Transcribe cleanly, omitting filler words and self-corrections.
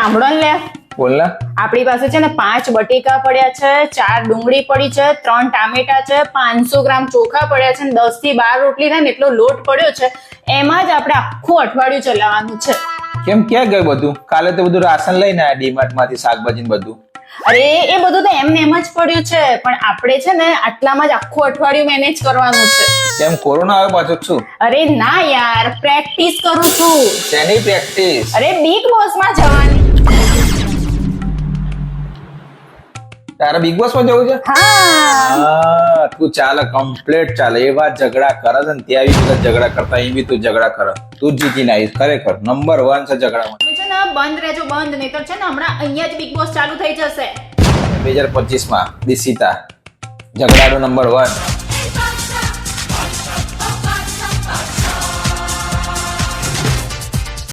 સાંભળો ને લે, બોલ ને. આપણી પાસે છે ને 5 બટેકા પડ્યા છે, 4 ડુંગળી પડી છે, 3 ટામેટા છે, 500 ગ્રામ ચોખા પડ્યા છે, 10 થી 12 રોટલી થાય ને એટલો લોટ પડ્યો છે. એમાં જ આપણે આખું અઠવાડિયું ચલાવવાનું છે. કેમ ક્યાં ગયું બધું? કાલે તો બધું રાશન લઈને આયા ડીમાર્ટ માંથી, શાકભાજી ને બધું. અરે એ બધું તો એમને એમ જ પડ્યું છે, પણ આપણે છે ને આટલામાં જ આખું અઠવાડિયું મેનેજ કરવાનું છે. કેમ કોરોના આવે પાછું શું? અરે ના યાર, પ્રેક્ટિસ કરું છું. શેની પ્રેક્ટિસ? અરે બિગ બોસ માં જવાની. તારે બિગ બોસ માં જવું છે? હા, તું ચાલે, કમ્પ્લીટ ચાલે. એવા ઝઘડા કરે છે ને ત્યાં બી બધા ઝઘડા કરતા, અહીં બી તું ઝઘડા કરે. તું જ જીતીને આવીશ, ખરેખર નંબર 1 છે ઝઘડામાં. તમે છે ને બંધ રહેજો, બંધ, નહીતર છે ને હમણાં અહીંયા જ બિગ બોસ ચાલુ થઈ જશે. 2025 માં દિશિતા ઝઘડાનો નંબર 1.